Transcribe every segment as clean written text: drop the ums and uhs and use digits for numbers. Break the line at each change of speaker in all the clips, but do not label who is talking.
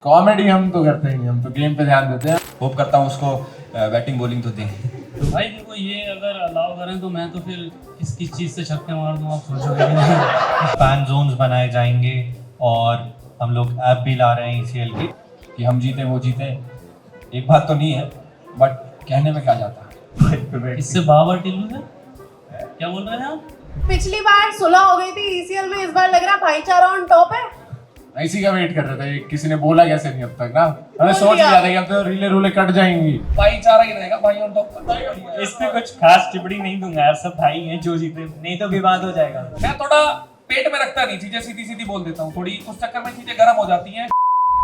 Comedy हम तो करते ही नहीं, हम तो गेम पे ध्यान देते हैं।
होप करता हूँ उसको बैटिंग बॉलिंग तो दें।
तो भाई देखो ये अगर अलाउ करें तो मैं तो फिर किस किस चीज़ से छक्के मार दूँ आप सोचोगे कि नहीं।
फैन जोन्स बनाए जाएंगे और हम लोग ऐप भी ला रहे हैं ECL की
कि हम जीते वो जीते, एक बात तो नहीं है बट कहने में क्या जाता है।
इससे बाबर टिल्लू है, क्या बोल रहे हैं आप?
पिछली बार सुलह हो गई थी ECL में, इस बार लग रहा भाईचारा ऑन टॉप है।
इसी का वेट कर रहे थे, किसी ने बोला कैसे नहीं अब तक ना। हमें
बोल
सोच
दिया।
लिया था कि अब तो रीले रूले कट जाएंगी।
भाईचारा ही रहेगा भाई ऑन टॉप।
इस पे कुछ खास टिप्पणी नहीं दूंगा यार, सब भाई हैं जो जीते, नहीं तो विवाद हो जाएगा।
मैं थोड़ा पेट में रखता नहीं, चीजें सीधी सीधी बोल देता हूँ, थोड़ी उस चक्कर में चीजें गर्म हो जाती हैं।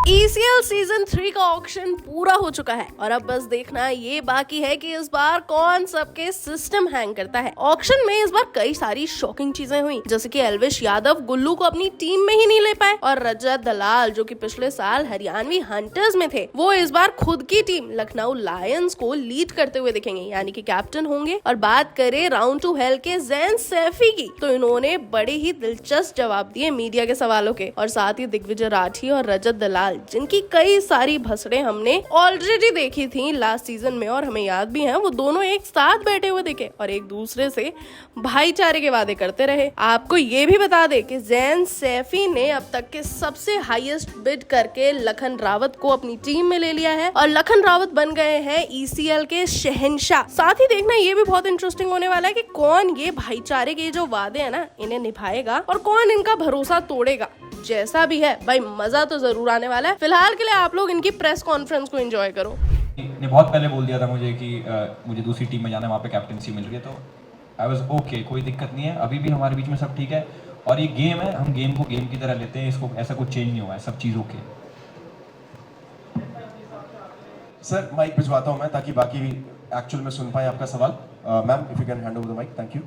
ECL सीजन 3 का ऑक्शन पूरा हो चुका है और अब बस देखना ये बाकी है कि इस बार कौन सबके सिस्टम हैंग करता है। ऑक्शन में इस बार कई सारी शॉकिंग चीजें हुई, जैसे कि एल्विश यादव गुल्लू को अपनी टीम में ही नहीं ले पाए और रजत दलाल जो कि पिछले साल हरियाणवी हंटर्स में थे, वो इस बार खुद की टीम लखनऊ लायंस को लीड करते हुए दिखेंगे, यानी कि कैप्टन होंगे। और बात करें राउंड टू हेल के जैन सैफी की, तो इन्होंने बड़े ही दिलचस्प जवाब दिए मीडिया के सवालों के। और साथ ही दिग्विजय राठी और रजत दलाल, जिनकी कई सारी भसड़े हमने ऑलरेडी देखी थी लास्ट सीजन में और हमें याद भी हैं, वो दोनों एक साथ बैठे हुए दिखे और एक दूसरे से भाईचारे के वादे करते रहे। आपको ये भी बता दे कि जैन सैफी ने अब तक के सबसे हाईएस्ट बिड करके लखन रावत को अपनी टीम में ले लिया है और लखन रावत बन गए हैं ECL के शहंशाह। साथ ही देखना ये भी बहुत इंटरेस्टिंग होने वाला है कि कौन ये भाईचारे के जो वादे हैं ना, इन्हें निभाएगा और कौन इनका भरोसा तोड़ेगा। जैसा भी है भाई, मजा तो जरूर आने वाला है। फिलहाल के लिए आप लोग इनकी प्रेस कॉन्फ्रेंस को एंजॉय करो।
ने बहुत पहले बोल दिया था मुझे कि मुझे दूसरी टीम में जाना है, वहाँ पे कैप्टनसी मिल रही है, तो आई वाज ओके, कोई दिक्कत नहीं है, अभी भी हमारे बीच में सब ठीक है। और ये गेम है, हम गेम को गेम की तरह लेते हैं, इसको ऐसा कुछ चेंज नहीं हुआ है, सब चीज़ ओके।
सर माइक भिजवाता हूँ मैं ताकि बाकी भी एक्चुअल में सुन पाए आपका सवाल। Ma'am if you can hand over the mic, thank you.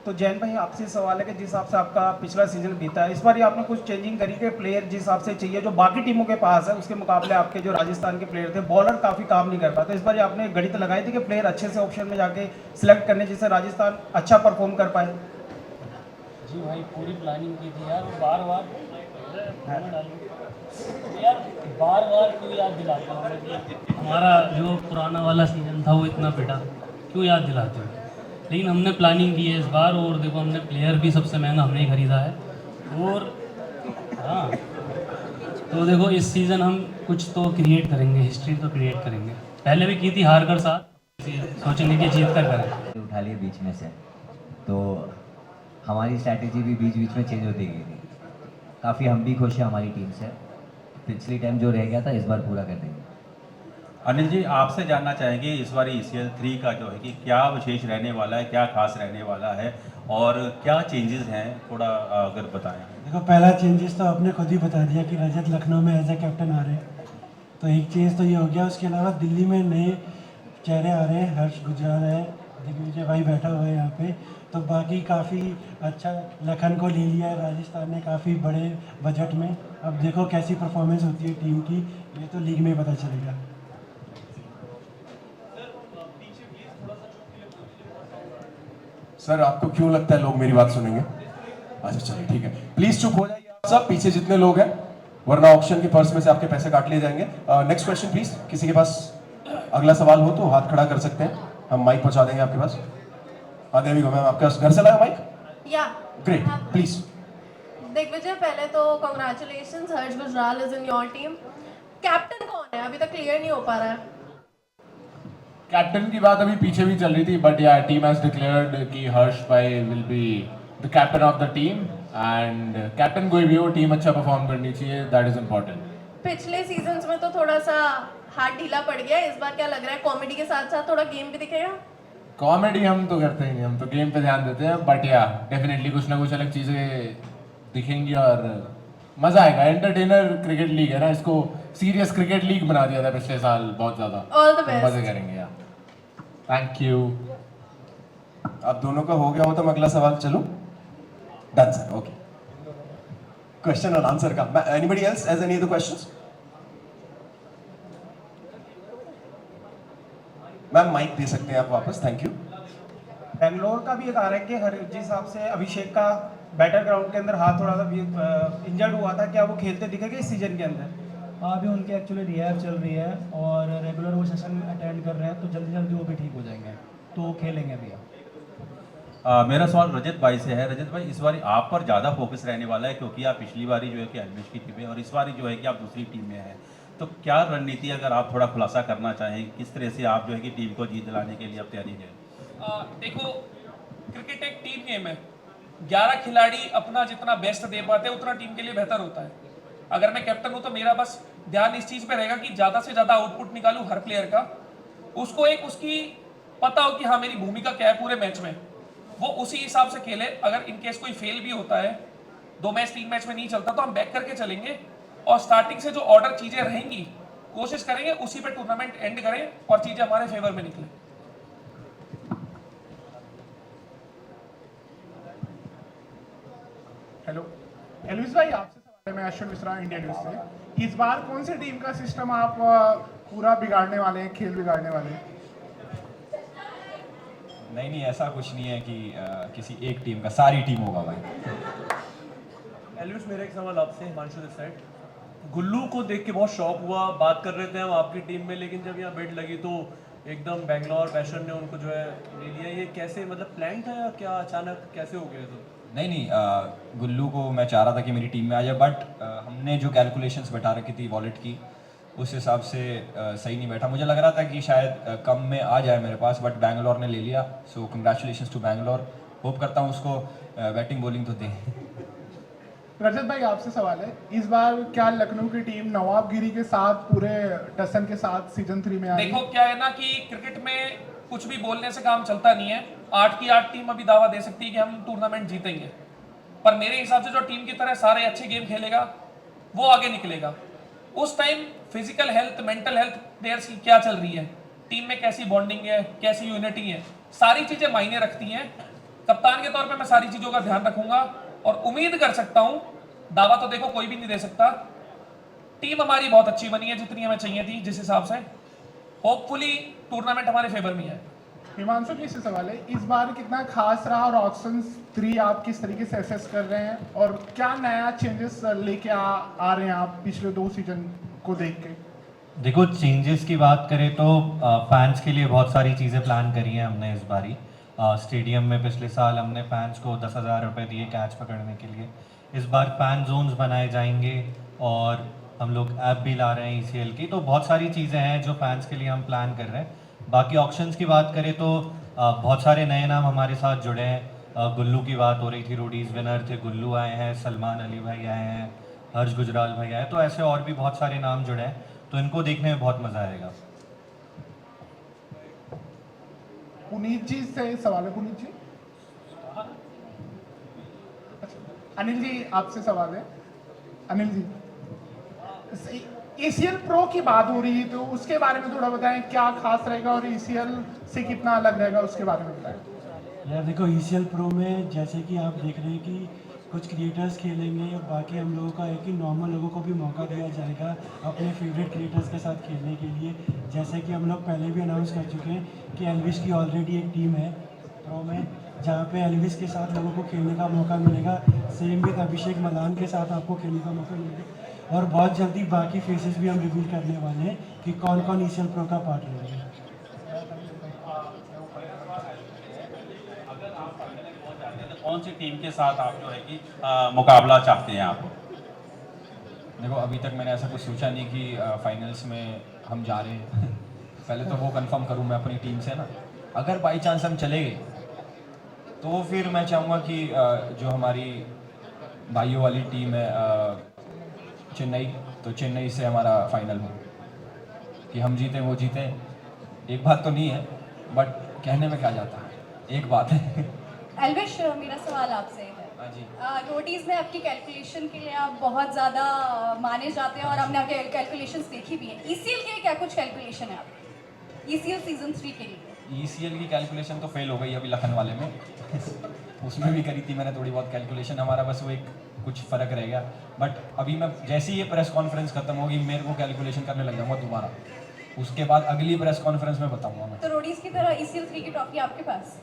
तो जैन भाई आपसे सवाल है कि जिस हिसाब से आपका पिछला सीजन बीता है, इस बार ये आपने कुछ चेंजिंग करी कि प्लेयर जिस हिसाब से चाहिए जो बाकी टीमों के पास है, उसके मुकाबले आपके जो राजस्थान के प्लेयर थे, बॉलर काफ़ी काम नहीं कर पाते, तो इस बार ये आपने गणित लगाई थी कि प्लेयर अच्छे से ऑप्शन में जाके सिलेक्ट करने जिससे राजस्थान अच्छा परफॉर्म कर पाए।
जी भाई पूरी प्लानिंग की थी यार, बार बार यार बार बार क्यों याद दिलाते हो हमें कि हमारा जो पुराना वाला सीजन था वो इतना पिटा, क्यों याद दिलाते हो? लेकिन हमने प्लानिंग की है इस बार और देखो हमने प्लेयर भी सबसे महंगा हमने ही खरीदा है। और हाँ, तो देखो इस सीज़न हम कुछ तो क्रिएट करेंगे, हिस्ट्री तो क्रिएट करेंगे। पहले भी की थी हार कर साथ, सोचेंगे कि जीत कर करें।
उठा लिए बीच में से, तो हमारी स्ट्रैटेजी भी बीच बीच में चेंज होती गई थी। काफ़ी हम भी खुश हैं हमारी टीम से, पिछली टाइम जो रह गया था इस बार पूरा कर देंगे।
अनिल जी आपसे जानना चाहेंगे इस बार ECL 3 का जो है कि क्या विशेष रहने वाला है, क्या खास रहने वाला है और क्या चेंजेस हैं, थोड़ा अगर बताएं।
देखो पहला चेंजेस तो आपने खुद ही बता दिया कि रजत लखनऊ में एज ए कैप्टन आ रहे हैं, तो एक चेंज तो ये हो गया। उसके अलावा दिल्ली में नए चेहरे आ रहे हैं, हर्ष गुजराल है, दिग्विजय भाई बैठा हुआ है यहाँ पे, तो बाकी काफ़ी अच्छा लखन को ले लिया है राजस्थान ने काफ़ी बड़े बजट में। अब देखो कैसी परफॉर्मेंस होती है टीम की, ये तो लीग में पता चलेगा।
सर आपको क्यों लगता है लोग मेरी बात सुनेंगे? अच्छा चलिए ठीक है, प्लीज चुप हो जाइए आप सब पीछे जितने लोग हैं, वरना ऑक्शन के पर्स में से आपके पैसे काट लिए जाएंगे। नेक्स्ट क्वेश्चन प्लीज, किसी के पास अगला सवाल हो तो हाथ खड़ा कर सकते हैं, हम माइक पहुंचा देंगे आपके पास। हाँ देवी को मैम, आपके घर से लाया माइक?
या
ग्रेट, प्लीज।
दिग्विजय, पहले तो congratulations, Harsh Gujral is in your team. Captain कौन है? अभी तक क्लियर नहीं हो पा रहा है।
कैप्टन की बात अभी पीछे भी चल रही थी, बट या टीम हैज डिक्लेयर्ड कि हर्ष भाई will be the captain of the team and captain कोई भी हो, टीम अच्छा परफॉर्म करनी चाहिए, दैट इज इम्पोर्टेंट।
पिछले सीजन्स में तो थोड़ा सा हाथ ढीला पड़ गया, इस बार क्या लग रहा है कॉमेडी के साथ साथ थोड़ा गेम भी दिखेगा?
कॉमेडी हम तो करते ही नहीं, हम तो गेम पे ध्यान देते हैं, बट या डेफिनेटली कुछ ना कुछ अलग चीज़ें दिखेंगी और मजा आएगा। एंटरटेनर क्रिकेट लीग है ना, इसको सीरियस क्रिकेट लीग बना दिया था पिछले साल बहुत ज़्यादा।
All the best.
मजे करेंगे यार, थैंक यू।
आप दोनों का हो गया हो तो मैं अगला सवाल चलूं? Done sir, okay. क्वेश्चन और आंसर का, anybody else has any other questions? Ma'am mic दे सकते हैं आप वापस, थैंक यू।
बेंगलोर का भी एक आ रहा है कि हर जिस हिसाब से अभिषेक का बैटर ग्राउंड के अंदर हाथ थोड़ा सा इंजर्ड हुआ था, क्या वो खेलते दिखेंगे इस सीजन के अंदर?
अभी उनकी एक्चुअली रिहैब चल रही है और रेगुलर वो सेशन अटेंड कर रहे हैं, तो जल्दी जल्दी वो भी ठीक हो जाएंगे, तो वो खेलेंगे भैया।
मेरा सवाल रजत भाई से है। रजत भाई, इस बार आप पर ज़्यादा फोकस रहने वाला है क्योंकि आप पिछली बारी जो है कि एलविश की टीम में और इस बारी जो है कि आप दूसरी टीम में हैं, तो क्या रणनीति अगर आप थोड़ा खुलासा करना चाहें, किस तरह से आप जो है कि टीम को जीत दिलाने के लिए अब तैयारी है?
देखो, क्रिकेट एक टीम गेम है। 11 खिलाड़ी अपना जितना बेस्ट दे पाते हैं उतना टीम के लिए बेहतर होता है। अगर मैं कैप्टन हूं तो मेरा बस ध्यान इस चीज़ पे रहेगा कि ज़्यादा से ज़्यादा आउटपुट निकालूं हर प्लेयर का, उसको एक उसकी पता हो कि हाँ मेरी भूमिका क्या है पूरे मैच में, वो उसी हिसाब से खेले। अगर इनकेस कोई फेल भी होता है, 2 मैच 3 मैच में नहीं चलता, तो हम बैक करके चलेंगे और स्टार्टिंग से जो ऑर्डर चीज़ें रहेंगी कोशिश करेंगे उसी पे टूर्नामेंट एंड करें और चीज़ें हमारे फेवर में निकलें।
हेलो एलविस भाई, आपसे सवाल है। मैं अश्विन मिश्रा, इंडिया न्यूज़ से। इस बार कौन सी टीम का सिस्टम आप पूरा बिगाड़ने वाले हैं, खेल बिगाड़ने वाले हैं?
नहीं, ऐसा कुछ नहीं है कि किसी एक टीम का, सारी टीम होगा भाई।
एलविस, मेरा एक सवाल आपसे, हिमांशु दिस साइड। गुल्लू को देख के बहुत शौक हुआ, बात कर रहे थे हम आपकी टीम में, लेकिन जब यहाँ बिड लगी तो एकदम बेंगलोर पैशन ने उनको जो है ले लिया। ये कैसे, मतलब प्लान था या क्या अचानक कैसे हो गया? तो
नहीं, गुल्लू को मैं चाह रहा था कि मेरी टीम में आ जाए, बट हमने जो कैलकुलेशंस बैठा रखी थी वॉलेट की, उस हिसाब से सही नहीं बैठा। मुझे लग रहा था कि शायद कम में आ जाए मेरे पास, बट बैंगलोर ने ले लिया। So congratulations to Bangalore. Hope करता हूँ उसको बैटिंग बॉलिंग तो दें।
रजत भाई, आपसे सवाल है। इस बार क्या लखनऊ की टीम नवाबगिरी के साथ, पूरे टसन के साथ सीजन 3 में आई?
देखो, क्या है ना कि क्रिकेट में कुछ भी बोलने से काम चलता नहीं है। 8 की 8 टीम अभी दावा दे सकती है कि हम टूर्नामेंट जीतेंगे, पर मेरे हिसाब से जो टीम की तरह सारे अच्छे गेम खेलेगा वो आगे निकलेगा। उस time physical health, mental health players की क्या चल रही है, टीम में कैसी बॉन्डिंग है, कैसी यूनिटी है, सारी चीजें मायने रखती हैं। कप्तान के तौर पे मैं सारी चीजों का ध्यान रखूंगा और उम्मीद कर सकता हूं, दावा तो देखो कोई भी नहीं दे सकता, टीम हमारी बहुत अच्छी बनी है जितनी हमें चाहिए थी जिस हिसाब से। होपफुली टूर्नामेंट हमारे फेवर में है।
हिमांशु जी से सवाल है, इस बार कितना खास रहा और ऑक्शन 3 आप किस तरीके से एसेस कर रहे हैं और क्या नया चेंजेस लेके आ रहे हैं आप पिछले 2 सीजन को देख के?
देखो, चेंजेस की बात करें तो फैंस के लिए बहुत सारी चीज़ें प्लान करी हैं हमने इस बारी। स्टेडियम में पिछले साल हमने फैंस को 10,000 रुपये दिए कैच पकड़ने के लिए। इस बार फैन जोन्स बनाए जाएंगे और हम लोग ऐप भी ला रहे हैं ECL की, तो बहुत सारी चीज़ें हैं जो फैंस के लिए हम प्लान कर रहे हैं। बाकी ऑक्शंस की बात करें तो बहुत सारे नए नाम हमारे साथ जुड़े हैं। गुल्लू की बात हो रही थी, रोडीज विनर थे, गुल्लू आए हैं, सलमान अली भाई आए हैं, हर्ष गुजराल भाई आए, तो ऐसे और भी बहुत सारे नाम जुड़े हैं, तो इनको देखने में बहुत मज़ा आएगा।
पुनीत जी से सवाल है। पुनीत जी, अनिल जी आपसे सवाल है। अनिल जी, ECL प्रो की बात हो रही है तो उसके बारे में थोड़ा बताएं, क्या खास रहेगा और ECL से कितना अलग रहेगा उसके बारे में बताएं।
यार देखो, ECL प्रो में जैसे कि आप देख रहे हैं कि कुछ क्रिएटर्स खेलेंगे और बाकी हम लोगों का है कि नॉर्मल लोगों को भी मौका दिया जाएगा अपने फेवरेट क्रिएटर्स के साथ खेलने के लिए। जैसे कि हम लोग पहले भी अनाउंस कर चुके हैं कि एल्विश की ऑलरेडी एक टीम है प्रो में, जहाँ पे एल्विश के साथ लोगों को खेलने का मौका मिलेगा। सेम विद अभिषेक मलान के साथ आपको खेलने का मौका मिलेगा और बहुत जल्दी बाकी फेसेस भी हम रिवील करने वाले हैं कि कौन कौन ECL प्रो का पार्ट लेंगे।
कौन सी टीम के साथ आप जो है कि मुकाबला चाहते हैं आप?
देखो, अभी तक मैंने ऐसा कुछ सोचा नहीं कि फाइनल्स में हम जा रहे हैं। पहले तो वो कंफर्म करूँ मैं अपनी टीम से ना। अगर बाई चांस हम चले गए तो फिर मैं चाहूँगा कि जो हमारी भाइयों वाली टीम है चेन्नई, तो चेन्नई से हमारा फाइनल हो, कि हम जीतें वो जीतें। एक बात तो नहीं है, बट कहने में क्या जाता है, एक बात है।
एल्विश, मेरा सवाल आपसे है।
हाँ जी।
रोडीज में आपकी कैलकुलेशन के लिए आप बहुत ज़्यादा माने जाते हैं और हमने आपके कैलकुलेशंस देखी भी है। ECL के क्या कुछ कैलकुलेशन है आपकी ECL सीजन 3 के लिए?
ECL की कैलकुलेशन तो फेल हो गई अभी लखन वाले में। उसमें भी करी थी मैंने थोड़ी बहुत कैलकुलेशन, हमारा बस वो एक कुछ फ़र्क रह गया। बट अभी मैं जैसे ही ये प्रेस कॉन्फ्रेंस खत्म होगी मेरे को कैलकुलेशन करने लग जाऊँगा दोबारा, उसके बाद अगली प्रेस कॉन्फ्रेंस में बताऊँगा मैं।
तो रोडीज की तरह ECL 3 की ट्रॉफी आपके पास?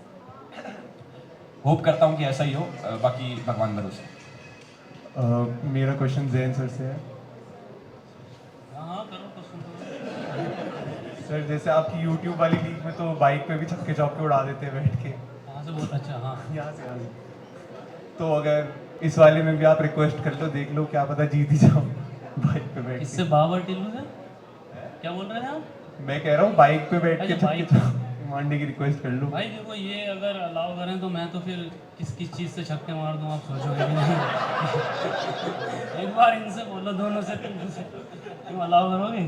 होप करता हूँ कि ऐसा ही हो, बाकी भगवान भरोसे।
मेरा क्वेश्चन जैन सर से है।
हाँ करो तो सुन।
सर जैसे आपकी यूट्यूब वाली लीग में तो बाइक पे भी छक्के चौके उड़ा देते हैं बैठ के।
यहाँ से बहुत अच्छा। हाँ
यहाँ से तो अगर इस वाले में भी आप रिक्वेस्ट कर लो, देख लो, क्या पता जीत ही जाओ बाइक पे बैठ
इससे बाबर टिल्लू से क्या बोल रहे थे आप?
मैं कह रहा हूँ बाइक पे बैठ के
अच्छा,
छक्के
बाइक
चौके मारने की रिक्वेस्ट कर लो।
भाई देखो, ये अगर अलाउ करें तो मैं तो फिर किस किस चीज़ से छक्के मार दूँ, आप सोचोगे भी नहीं। एक बार इनसे बोलो, दोनों से, तुम अलाउ करोगे?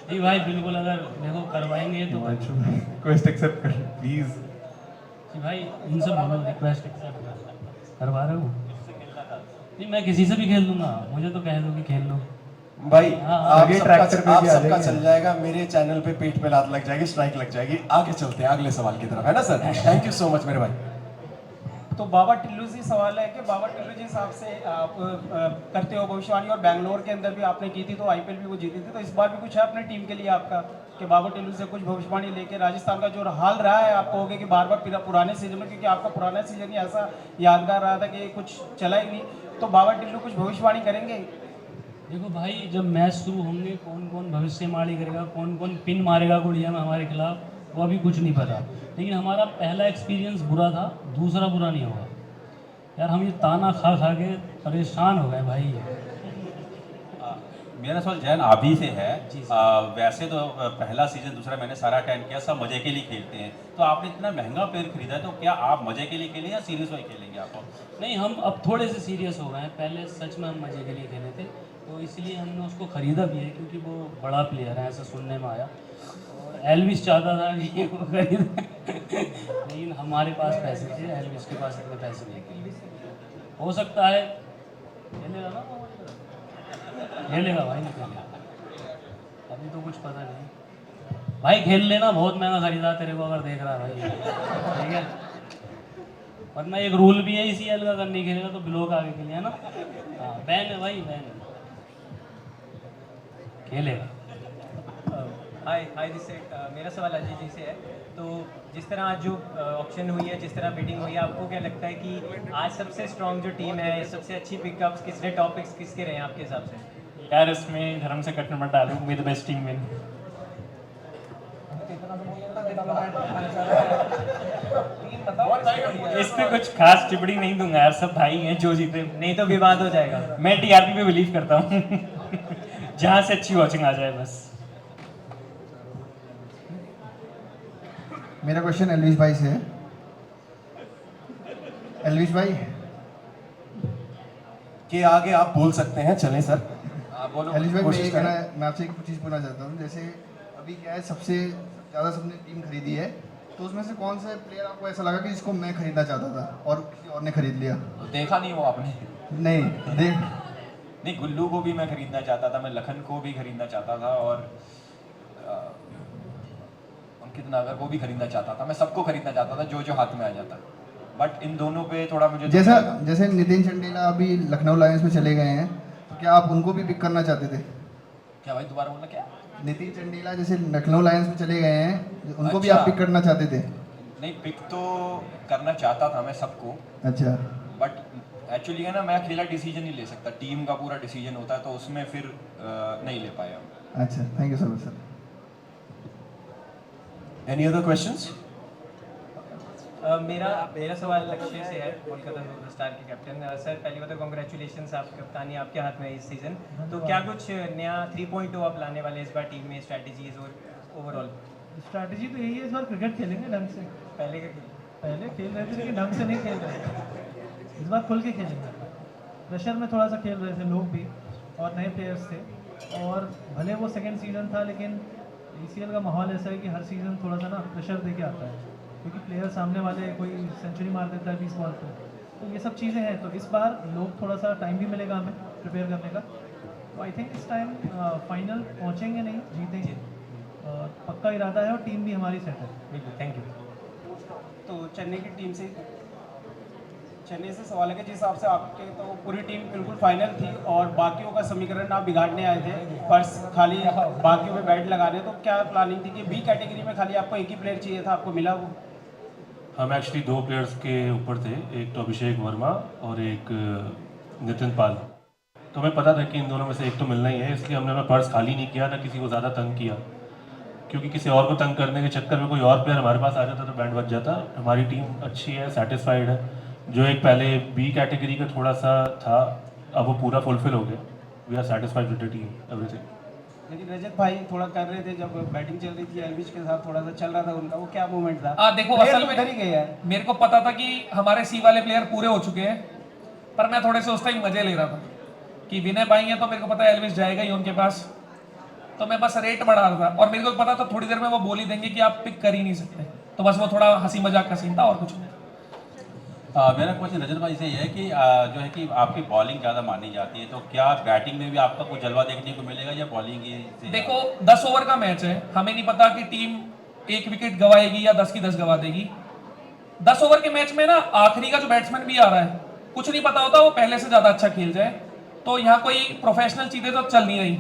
जी भाई बिल्कुल, अगर देखो करवाएंगे तो
रिक्वेस्ट एक्सेप्ट कर प्लीज।
जी भाई इनसे बोलो, रिक्वेस्ट एक्सेप्ट करवा रहे हो? नहीं, मैं किसी से भी खेल लूँगा, मुझे तो कह दो कि खेल लो
भाई।
आगे ट्रैक्टर पे
आप
भी आ
सबका
जाएंगे।
चल जाएगा, मेरे चैनल पे पेट पे लात लग जाएगी, स्ट्राइक लग जाएगी। आगे चलते हैं अगले सवाल की तरफ, है ना sir? Thank you so much मेरे भाई।
तो बाबा टिल्लू से सवाल है कि बाबा टिल्लू जिस हिसाब से आप करते हो भविष्यवाणी, और बैंगलोर के अंदर भी आपने की थी तो आईपीएल भी वो जीती थी, तो इस बार भी कुछ है अपने टीम के लिए आपका कि बाबा टिल्लू से कुछ भविष्यवाणी लेके राजस्थान का जो हाल रहा है, आप कहोगे कि बार बार पुराने सीजन में, क्योंकि आपका पुराना सीजन ही ऐसा यादगार रहा था कि कुछ चला ही नहीं, तो बाबा टिल्लू कुछ भविष्यवाणी करेंगे?
देखो भाई, जब मैच शुरू होंगे कौन कौन भविष्यवाणी करेगा, कौन कौन पिन मारेगा गुड़िया में हमारे खिलाफ, वो अभी कुछ नहीं पता। लेकिन हमारा पहला एक्सपीरियंस बुरा था, दूसरा बुरा नहीं होगा। यार हम ये ताना खा खा के परेशान हो गए भाई।
मेरा सवाल जैन अभी से है। वैसे तो पहला सीजन दूसरा मैंने सारा अटेंड किया, सब मजे के लिए खेलते हैं, तो आपने इतना महंगा प्लेयर खरीदा है, तो क्या आप मजे के लिए खेलें या सीरियस वाई खेलेंगे आप?
नहीं, हम अब थोड़े से सीरियस हो गए हैं, पहले सच में हम मजे के लिए खेले थे, तो इसलिए हमने उसको ख़रीदा भी है क्योंकि वो बड़ा प्लेयर है, ऐसा सुनने में आया। और एल्विस चाहता था कि वो खरीद लेकिन हमारे पास पैसे थे, एल्विस के पास इतने पैसे नहीं थे। हो सकता है खेलेगा ना, खेलेगा भाई, नहीं खेलेगा अभी तो कुछ पता नहीं भाई। खेल लेना, बहुत महंगा खरीदा तेरे को, अगर देख रहा है भाई, ठीक है? वरना एक रूल भी है ICL का, अगर नहीं खेलेगा तो ब्लॉक आगे के लिए, है ना? हाँ बैन है भाई, बैन है, खेलेगा।
हाय हाय दिस मेरा सवाल अजय जी से है। तो जिस तरह आज जो ऑक्शन हुई है, जिस तरह बिडिंग हुई है, आपको क्या लगता है कि आज सबसे स्ट्रॉन्ग जो टीम है, सबसे अच्छी पिकअप्स किसने, टॉप पिक्स किसके रहे हैं आपके हिसाब से? यार इसमें धर्म से कटने मत डालूं, विद बेस्ट टीम विन। इस पे कुछ खास टिप्पणी नहीं दूंगा यार, सब भाई हैं, जो जीते नहीं तो विवाद हो जाएगा। मैं TRP पे बिलीव करता हूँ जहाँ से अच्छी वॉचिंग आ जाए बस।
मेरा क्वेश्चन एल्विश भाई से है। एल्विश भाई
के आगे आप बोल सकते हैं, चलें सर।
एल्विश भाई मैं आपसे एक चीज़ पूछना चाहता हूँ। जैसे अभी क्या है, सबसे ज़्यादा सबने टीम खरीदी है, तो उसमें से कौन से प्लेयर आपको ऐसा लगा कि जिसको मैं खरीदना चाहता था और किसी और ने खरीद लिया?
देखा नहीं वो आपने?
नहीं
नहीं, गुल्लू को भी मैं खरीदना चाहता था, मैं लखन को भी खरीदना चाहता था, और अंकित नागर को भी खरीदना चाहता था। मैं सबको खरीदना चाहता था जो जो हाथ में आ जाता, बट इन दोनों पे थोड़ा मुझे
जैसे नितिन चंदेला अभी लखनऊ लायंस में चले गए हैं, तो क्या आप उनको भी पिक करना चाहते थे?
क्या भाई, दोबारा बोलना क्या?
नितिन चंदेला जैसे लखनऊ लायंस में चले गए हैं, उनको भी
अच्छा।
आप पिक करना चाहते थे?
नहीं, पिक तो करना चाहता था मैं सबको,
अच्छा।
बट एक्चुअली है ना, मैं अकेला डिसीजन नहीं ले सकता, टीम का पूरा डिसीजन होता है, तो उसमें फिर नहीं ले पाया।
अच्छा, thank you so much sir.
Any other questions?
मेरा सवाल लक्ष्य से है, कोलकाता सुपरस्टार के कैप्टन। सर पहली बात तो कॉन्ग्रेचुलेशन, आप कप्तानी आपके हाथ में है इस सीज़न, तो क्या कुछ नया 3.0 आप लाने वाले इस बार टीम में, स्ट्रैटेजीज और ओवरऑल?
स्ट्रैटेजी तो यही है, इस बार क्रिकेट खेलेंगे ढंग से। पहले खेल रहे थे लेकिन ढंग से नहीं खेल रहे, इस बार खुल के खेलेंगे। प्रेशर में थोड़ा सा खेल रहे थे लोग भी, और नए प्लेयर्स थे, और भले वो सेकेंड सीज़न था, लेकिन ICL का माहौल ऐसा है कि हर सीज़न थोड़ा सा ना प्रेशर दे के आता है, क्योंकि प्लेयर सामने वाले कोई सेंचुरी मार देता है 20 बॉल पे, तो ये सब चीज़ें हैं। तो इस बार लोग थोड़ा सा टाइम भी मिलेगा हमें प्रिपेयर करने का, तो आई थिंक इस टाइम फाइनल पहुँचेंगे नहीं, जीतेंगे, और पक्का इरादा है, और टीम भी हमारी सेट है।
बिल्कुल, थैंक यू।
तो चेन्नई की टीम से चेन्नई से सवाल है कि जिस हिसाब से आपके तो पूरी टीम बिल्कुल फाइनल थी और बाकियों का समीकरण आप बिगाड़ने आए थे, पर्स खाली बाकियों पे बैट लगाने, तो क्या प्लानिंग थी कि बी कैटेगरी में खाली आपको एक ही प्लेयर चाहिए था, आपको मिला वो?
हम एक्चुअली 2 प्लेयर्स के ऊपर थे, एक तो अभिषेक वर्मा और एक नितिन पाल। तो हमें पता था कि इन दोनों में से एक तो मिलना ही है, इसलिए हमने अपना पर्स खाली नहीं किया, ना किसी को ज़्यादा तंग किया, क्योंकि किसी और को तंग करने के चक्कर में कोई और प्लेयर हमारे पास आ जाता तो बैंड बच जाता। हमारी टीम अच्छी है, सेटिस्फाइड है। जो एक पहले बी कैटेगरी का थोड़ा सा था, अब वो पूरा फुलफिल हो गया। We are satisfied with the team, everything.
लेकिन रजत भाई थोड़ा कर रहे थे जब बैटिंग चल रही थी, एल्विश के साथ थोड़ा सा चल रहा था उनका, वो क्या मूवमेंट था?
देखो
Player
असल
तो उधर ही गए हैं।
में मेरे को पता था कि हमारे सी वाले प्लेयर पूरे हो चुके हैं, पर मैं थोड़े से उस टाइम मजे ले रहा था कि विनय पाएंगे तो मेरे को पता है एल्विश जाएगा ही उनके पास, तो मैं बस रेट बढ़ा रहा था और मेरे को पता था थोड़ी देर में वो बोल ही देंगे कि आप पिक कर ही नहीं सकते, तो बस वो थोड़ा हंसी मजाक का सीन था और कुछ नहीं।
मेरा क्वेश्चन रजत भाई से ये है कि जो है कि आपकी बॉलिंग ज़्यादा मानी जाती है, तो क्या बैटिंग में भी आपका कुछ जलवा देखने को मिलेगा या बॉलिंग ही से?
देखो 10 ओवर का मैच है, हमें नहीं पता कि टीम 1 विकेट गवाएगी या 10 की 10 गवा देगी। 10 ओवर के मैच में ना आखिरी का जो बैट्समैन भी आ रहा है, कुछ नहीं पता होता वो पहले से ज़्यादा अच्छा खेल जाए, तो यहाँ कोई प्रोफेशनल चीज़ें तो चल नहीं रही।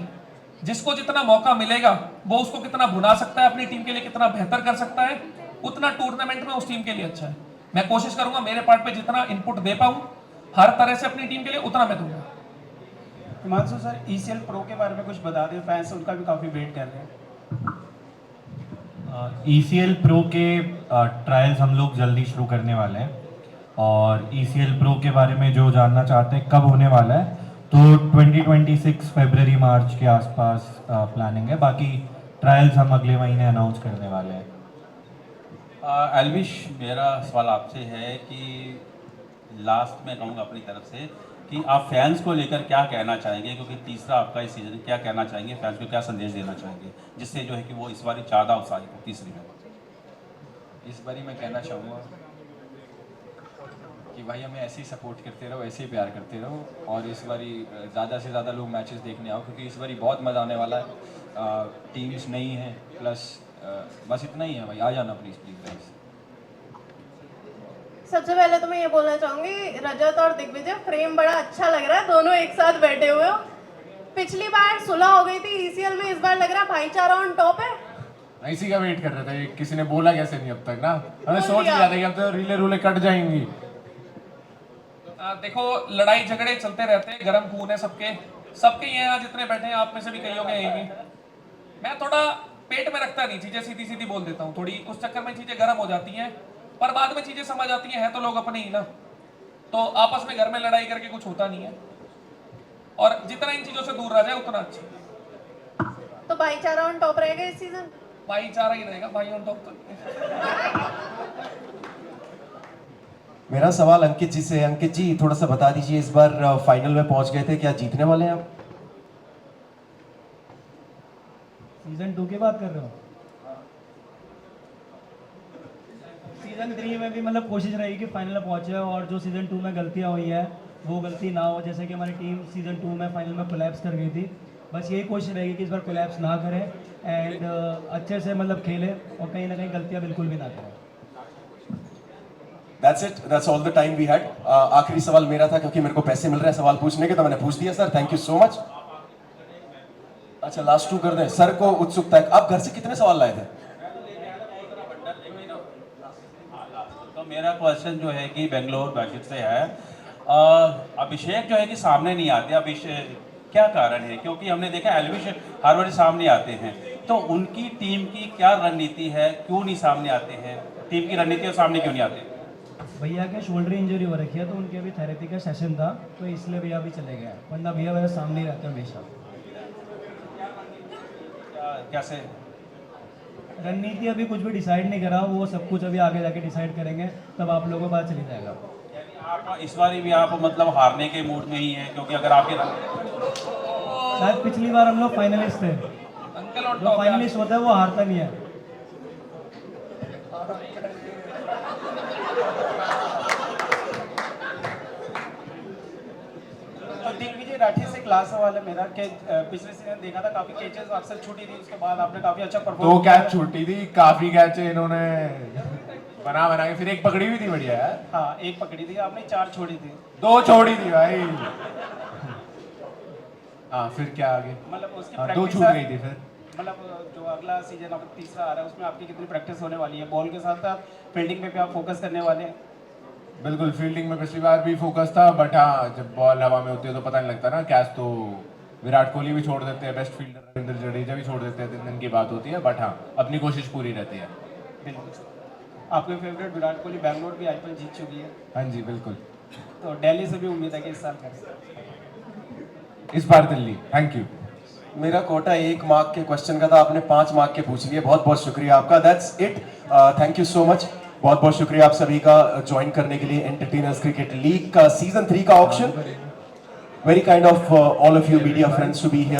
जिसको जितना मौका मिलेगा वो उसको कितना भुना सकता है, अपनी टीम के लिए कितना बेहतर कर सकता है, उतना टूर्नामेंट में उस टीम के लिए अच्छा है। मैं कोशिश करूंगा मेरे पार्ट पे जितना इनपुट दे पाऊं हर तरह से अपनी टीम के लिए, उतना मैं दूंगा।
हिमांशु सर, ECL प्रो के बारे में कुछ बता दें, फैंस उनका भी काफ़ी वेट कर रहे हैं।
ECL प्रो के ट्रायल्स हम लोग जल्दी शुरू करने वाले हैं, और ECL प्रो के बारे में जो जानना चाहते हैं कब होने वाला है, तो 2026 फरवरी मार्च के आसपास प्लानिंग है। बाकी ट्रायल्स हम अगले महीने अनाउंस करने वाले हैं।
एल्विश, मेरा सवाल आपसे है कि लास्ट में कहूँगा अपनी तरफ से कि आप फैंस को लेकर क्या कहना चाहेंगे, क्योंकि तीसरा आपका इस सीज़न, क्या कहना चाहेंगे फैंस को, क्या संदेश देना चाहेंगे जिससे जो है कि वो इस बारी ज़्यादा उत्साहित हो तीसरी में?
इस बारी मैं कहना चाहूँगा कि भाई हमें ऐसे ही सपोर्ट करते रहो, ऐसे ही प्यार करते रहो, और इस बारी ज़्यादा से ज़्यादा लोग मैचेस देखने आओ, क्योंकि इस बारी बहुत मज़ा आने वाला है। टीम्स नई हैं, प्लस बस इतना ही है भाई, आ जाना प्लीज़ गाइस।
सबसे पहले तो मैं ये बोलना चाहूंगी, रजत और दिग्विजय फ्रेम बड़ा अच्छा लग रहा है, दोनों एक साथ बैठे हुए हो। पिछली बार सुलह हो गई थी ECL में, इस बार लग रहा है भाईचारा ऑन टॉप है।
इसी का वेट कर रहे थे, किसी ने बोला कैसे नहीं अब तक ना, हमें सोच लिया था कि अब तो रीले रूले कट जाएंगी।
देखो लड़ाई झगड़े चलते रहते हैं, गर्म खून है सबके सबके यहाँ जितने बैठे हैं, आप में से भी कई होंगे यही। मैं थोड़ा पेट में रखता नहीं, चीजें सीधी सीधी बोल देता हूँ, थोड़ी उस चक्कर में चीजें गर्म हो जाती हैं, पर बाद में चीजें समझ आती हैं, है तो लोग अपने ही ना, तो आपस में घर में लड़ाई करके कुछ होता नहीं है, और जितना इन चीजों से दूर रह जाए उतना अच्छा।
तो भाईचारा ऑन टॉप रहेगा इस सीजन?
भाईचारा ही रहेगा, भाई ऑन टॉप तो।
मेरा सवाल अंकित जी से। अंकित जी, थोड़ा सा बता दीजिए, इस बार फाइनल में पहुंच गए थे, क्या जीतने वाले हैं आप?
सीजन 2 की बात कर रहे हो? सीजन 3 में भी मतलब कोशिश रहेगी कि फाइनल में पहुंचे, और जो सीजन 2 में गलतियां हुई है वो गलती ना हो, जैसे कि हमारी टीम सीजन 2 में फाइनल में कोलैप्स कर गई थी। बस यही कोशिश रहेगी कि इस बार कोलैप्स ना करें, एंड अच्छे से मतलब खेलें और कहीं ना कहीं गलतियां बिल्कुल भी ना करें।
That's it. That's all the time we had. आखिरी सवाल मेरा था, क्योंकि मेरे को पैसे मिल रहे हैं सवाल पूछने के, तो मैंने पूछ दिया sir, thank you so much. अच्छा, लास्ट 2 कर दें। सर को उत्सुकता है, आप घर से कितने सवाल लाए थे?
तो मेरा क्वेश्चन जो है कि बेंगलोर बैशिट से है, अभिषेक जो है कि सामने नहीं आते, अभिषेक क्या कारण है? क्योंकि हमने देखा एल्विश हर बार सामने आते हैं, तो उनकी टीम की क्या रणनीति है, क्यों नहीं सामने आते हैं? टीम की रणनीति और सामने क्यों नहीं आते?
भैया के शोल्डर इंजरी हो रखी है, तो उनके अभी थेरेपी का सेशन था, तो इसलिए भैया अभी चले गए, वरना भैया वैसे सामने ही रहते हैं हमेशा।
कैसे
रणनीति अभी कुछ भी डिसाइड नहीं करा, वो सब कुछ अभी आगे जाके डिसाइड करेंगे, तब आप लोगों को पता चली जाएगा।
आप इस बार भी आप मतलब हारने के मूड में ही हैं, क्योंकि अगर आपके
शायद पिछली बार हम लोग फाइनलिस्ट थे, जो फाइनलिस्ट होता है वो हारता नहीं है।
दिग्विजय राठी से क्लास सवाल है मेरा कि पिछले सीजन देखा था काफी कैचेस अक्सर छूटी थी, उसके बाद आपने काफी अच्छा परफॉर्म
2 कैच छूटी थी, काफी कैच इन्होंने बना बना के फिर एक पकड़ी हुई थी बढ़िया यार।
हाँ, एक पकड़ी थी आपने, 4 छोड़ी थी।
2 छोड़ी थी भाई। हाँ फिर क्या आगे?
मतलब उसकी
2
practice
छूट गई थी फिर।
मतलब जो अगला सीजन अब तीसरा आ रहा है उसमें आपकी कितनी प्रैक्टिस होने वाली है? बॉल के साथ साथ फील्डिंग पे भी आप फोकस करने वाले हैं?
बिल्कुल, फील्डिंग में पिछली बार भी फोकस था, बट हाँ जब बॉल हवा में होती है तो पता नहीं लगता ना। कैच तो विराट कोहली भी छोड़ देते हैं, बेस्ट फील्डर रविंद्र जडेजा भी छोड़ देते हैं, 3 दिन की बात होती है, बट हाँ अपनी कोशिश पूरी रहती है।
बिल्कुल। आपके फेवरेट विराट कोहली बैंगलोर भी आईपीएल जीत चुकी है।
हाँ जी बिल्कुल।
तो दिल्ली से भी उम्मीद है कि इस साल करें।
इस बार दिल्ली। Thank you.
मेरा कोटा 1 मार्क के क्वेश्चन का था, आपने 5 मार्क के पूछ लिए। बहुत बहुत शुक्रिया आपका। That's it. Thank you so much. बहुत बहुत शुक्रिया आप सभी का ज्वाइन करने के लिए एंटरटेनर्स क्रिकेट लीग का सीजन 3 का auction. Very kind of all of you media friends to be here.